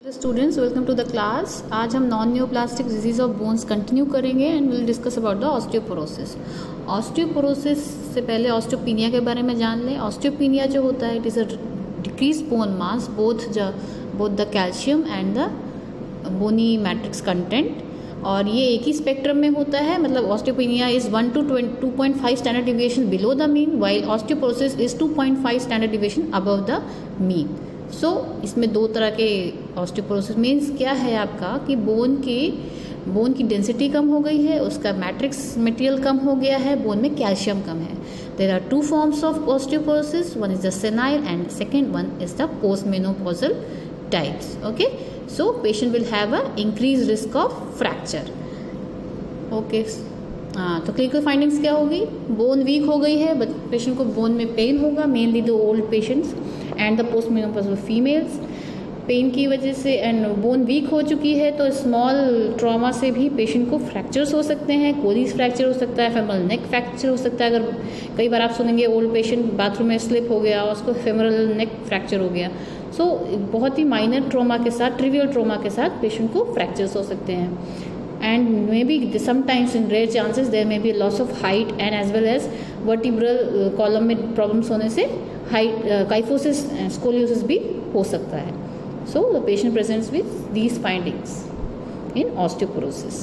Students, welcome to the class. आज हम non neoplastic disease of bones continue करेंगे and will discuss about the osteoporosis. Osteoporosis से पहले osteopenia के बारे में जान लें। ऑस्टियोपीनिया जो होता है, it is a decrease bone mass both the calcium and the bony matrix content, और ये एक ही स्पेक्ट्रम में होता है। मतलब osteopenia is 1 to 2.5 standard deviation below the mean, while osteoporosis is 2.5 standard deviation above the mean. So इसमें दो तरह के ऑस्टियोपोरोसिस मीन्स क्या है आपका कि बोन की डेंसिटी कम हो गई है, उसका मैट्रिक्स मटेरियल कम हो गया है, बोन में कैल्शियम कम है। There are two forms of osteoporosis, one is the senile and second one is the postmenopausal types. Okay, so patient will have a increase risk of fracture. Okay, तो clinical findings क्या होगी? Bone weak हो गई है, but patient को bone में pain होगा, mainly the old patients and the postmenopausal females. Pain की वजह से एंड बोन वीक हो चुकी है, तो स्मॉल ट्रॉमा से भी पेशेंट को फ्रैक्चर्स हो सकते हैं। कोलिस फ्रैक्चर हो सकता है, फेमरल नेक फ्रैक्चर हो सकता है। अगर कई बार आप सुनेंगे ओल्ड पेशेंट बाथरूम में स्लिप हो गया, उसको फेमरल नेक फ्रैक्चर हो गया। सो बहुत ही माइनर ट्रॉमा के साथ, ट्रिवियल ट्रॉमा के साथ पेशेंट को फ्रैक्चर्स हो सकते हैं। And maybe sometimes in rare chances there may be a loss of height and as well as vertebral column में problems होने से height kyphosis scoliosis भी हो सकता है। So the patient presents with these findings in osteoporosis.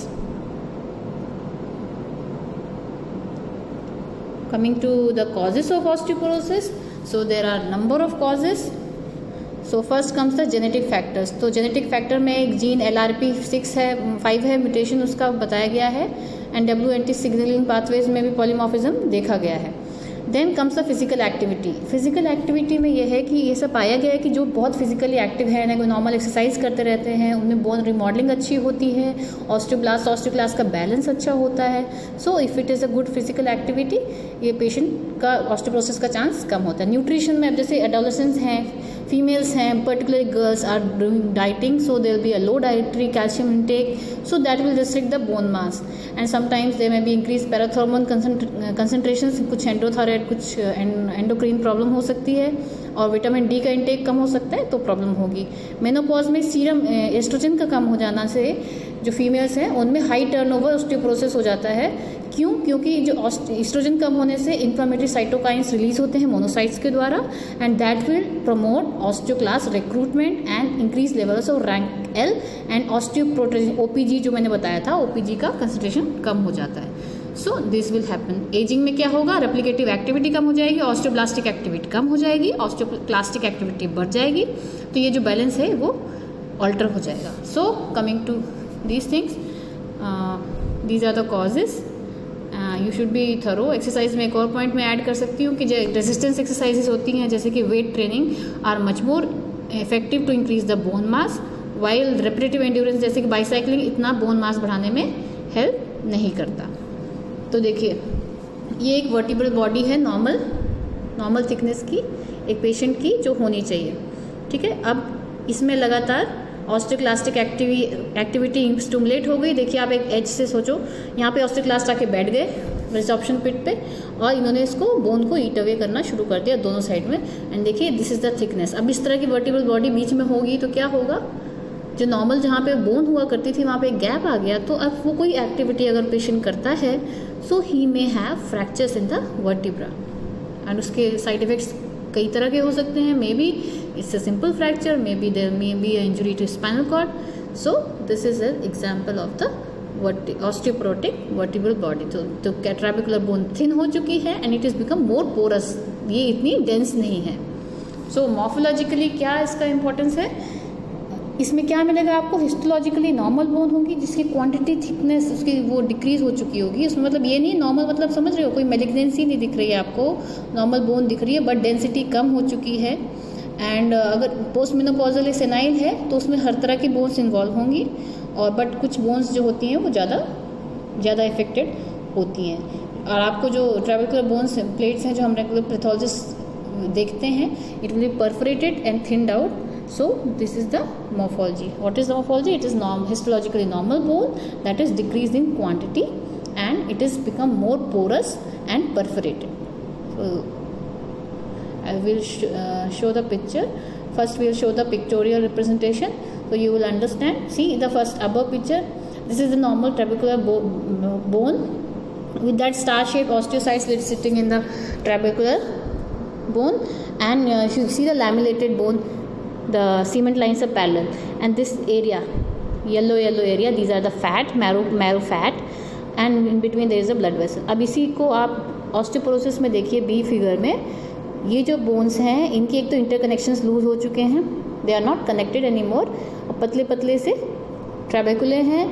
Coming to the causes of osteoporosis, so there are number of causes. So first comes the genetic factors. तो genetic factor में एक gene LRP6 है, 5 है, mutation उसका बताया गया है, and WNT signalling pathways में भी पॉलीमॉर्फिज्म देखा गया है। Then comes the physical activity. Physical activity में यह है कि ये सब पाया गया है कि जो बहुत फिजिकली एक्टिव है ना, कोई नॉर्मल एक्सरसाइज करते रहते हैं, उनमें बोन रिमॉडलिंग अच्छी होती है, ऑस्टियोक्लास्ट का बैलेंस अच्छा होता है। So if it is a good physical activity, ये पेशेंट का ऑस्टियोपोरोसिस का चांस कम होता है। न्यूट्रिशन में अब जैसे एडोलेसेंट्स हैं, फीमेल्स हैं, particularly girls are doing dieting, so there will be a low dietary calcium intake, so that will restrict the bone mass, and sometimes there may be increase parathormone concentration, कुछ endothyroid, कुछ endocrine problem हो सकती है, और vitamin D का intake कम हो सकता है तो प्रॉब्लम होगी। मेनोपॉज में सीरम एस्ट्रोजन का कम हो जाना से जो फीमेल्स हैं उनमें हाई टर्नओवर ऑस्टियोपोरोसिस हो जाता है। क्यों? क्योंकि जो एस्ट्रोजन कम होने से इन्फ्लेमेटरी साइटोकाइंस रिलीज होते हैं मोनोसाइट्स के द्वारा, and that will promote osteoclast recruitment and increase levels of rank L and osteoprotegerin OPG जो मैंने बताया था, OPG का कंसंट्रेशन कम हो जाता है। So this will happen. Ageing में क्या होगा? रेप्लिकेटिव एक्टिविटी कम हो जाएगी, ऑस्टियोब्लास्टिक एक्टिविटी कम हो जाएगी, ऑस्टियोक्लास्टिक एक्टिविटी बढ़ जाएगी, तो ये जो बैलेंस है वो ऑल्टर हो जाएगा। So coming to these things, these are the causes. You should be thorough. Exercise में एक और पॉइंट मैं ऐड कर सकती हूँ कि जो रेजिस्टेंस एक्सरसाइजेज होती हैं जैसे कि weight training are much more effective to increase the bone mass, while repetitive endurance जैसे कि बाईसाइकिलिंग इतना बोन मास बढ़ाने में हेल्प नहीं करता। तो देखिए, ये एक वर्टिब्रल बॉडी है नॉर्मल थिकनेस की एक पेशेंट की जो होनी चाहिए, ठीक है। अब इसमें लगातार ऑस्टियोक्लास्टिक एक्टिविटी स्टिमुलेट हो गई। देखिए, आप एक एज से सोचो, यहाँ पे ऑस्टियोक्लास्ट आके बैठ गए रिसॉप्शन पिट पे, और इन्होंने इसको बोन को ईट अवे करना शुरू कर दिया दोनों साइड में, एंड देखिए दिस इज़ द थिकनेस। अब इस तरह की वर्टिब्रल बॉडी बीच में होगी तो क्या होगा? जो नॉर्मल जहाँ पे बोन हुआ करती थी वहाँ पे एक गैप आ गया, तो अब वो कोई एक्टिविटी अगर पेशेंट करता है, so he may have fractures in the vertebra, and उसके साइड इफेक्ट्स कई तरह के हो सकते हैं। Maybe it's a simple fracture, maybe there may be a injury to spinal cord. So this is an example of the osteoporotic vertebral body. तो trabecular bone thin हो चुकी है and it is become more porous, ये इतनी dense नहीं है। सो morphologically क्या इसका इंपॉर्टेंस है? इसमें क्या मिलेगा आपको? हिस्टोलॉजिकली नॉर्मल बोन होगी जिसकी क्वांटिटी थिकनेस उसकी वो डिक्रीज हो चुकी होगी। उसमें मतलब ये नहीं नॉर्मल मतलब समझ रहे हो, कोई मेलिग्नेंसी नहीं दिख रही है आपको, नॉर्मल बोन दिख रही है बट डेंसिटी कम हो चुकी है। एंड अगर पोस्टमेनोपॉजल सेनाइल है तो उसमें हर तरह की बोन्स इन्वॉल्व होंगी, और बट कुछ बोन्स जो होती हैं वो ज़्यादा इफेक्टेड होती हैं। और आपको जो ट्रैबिकुलर बोन्स प्लेट्स हैं जो हम रेगुलर पैथोलॉजिस्ट देखते हैं, it will be perforated and thinned out. So this is the morphology. What is the morphology? It is histologically normal bone that is decreased in quantity and it is become more porous and perforated. So I will show the picture. First we will show the pictorial representation. So you will understand. See the first above picture. This is the normal trabecular bone with that star-shaped osteocytes sitting in the trabecular bone, and you see the lamellated bone. The cement lines are parallel, and this area, yellow area, these are the fat, marrow fat, and in between there is a blood vessel. अब इसी को आप osteoporosis में देखिए B figure में, ये जो bones हैं इनके एक तो इंटरकनेक्शंस लूज हो चुके हैं, they are not connected any more, और पतले पतले से ट्रैबेकुले हैं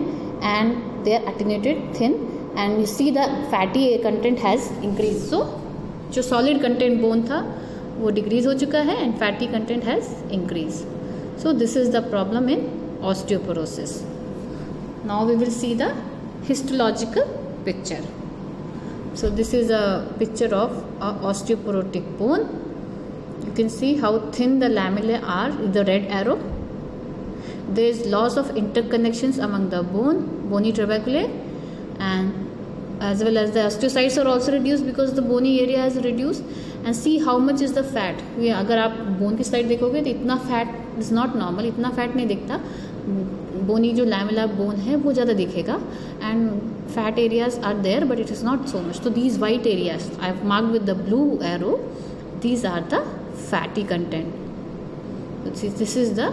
and they are attenuated thin, and you see the fatty content has increase. So जो सॉलिड कंटेंट बोन था वो डिक्रीज हो चुका है and fatty content has increase. So this is the problem in osteoporosis. Now we will see the histological picture. So this is a picture of a osteoporotic bone. You can see how thin the lamellae are with the red arrow. There is loss of interconnections among the bony trabeculae, and as well as the osteocytes are also reduced because the bony area is reduced. And see how much is the fat. अगर आप bone की slide देखोगे तो इतना fat is not normal, इतना fat नहीं दिखता. बोनी जो लैमेला बोन है वो ज़्यादा दिखेगा, and fat areas are there but it is not so much. तो these white areas I have marked with the blue arrow, these are the fatty content. This is the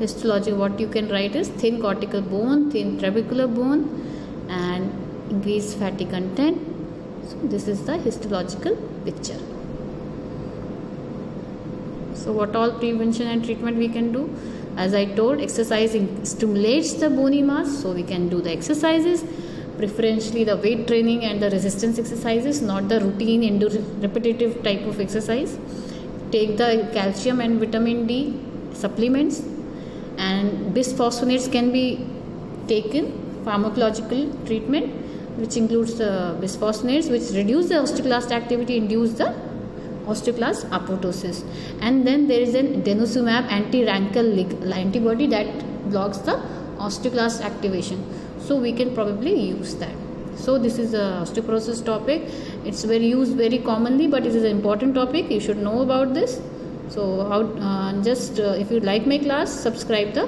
histology. What you can write is thin cortical bone, thin trabecular bone, and increased fatty content. So this is the histological picture. So what all prevention and treatment we can do? As I told, exercising stimulates the bony mass, so we can do the exercises, preferentially the weight training and the resistance exercises, not the routine repetitive type of exercise. Take the calcium and vitamin D supplements, and bisphosphonates can be taken, pharmacological treatment which includes the bisphosphonates which reduce the osteoclast activity, induce the osteoclast apoptosis. And then there is an denosumab anti-rankle antibody that blocks the osteoclast activation, so we can probably use that. So this is the osteoporosis topic. It's used very commonly, but it is an important topic. You should know about this. So if you like my class, subscribe the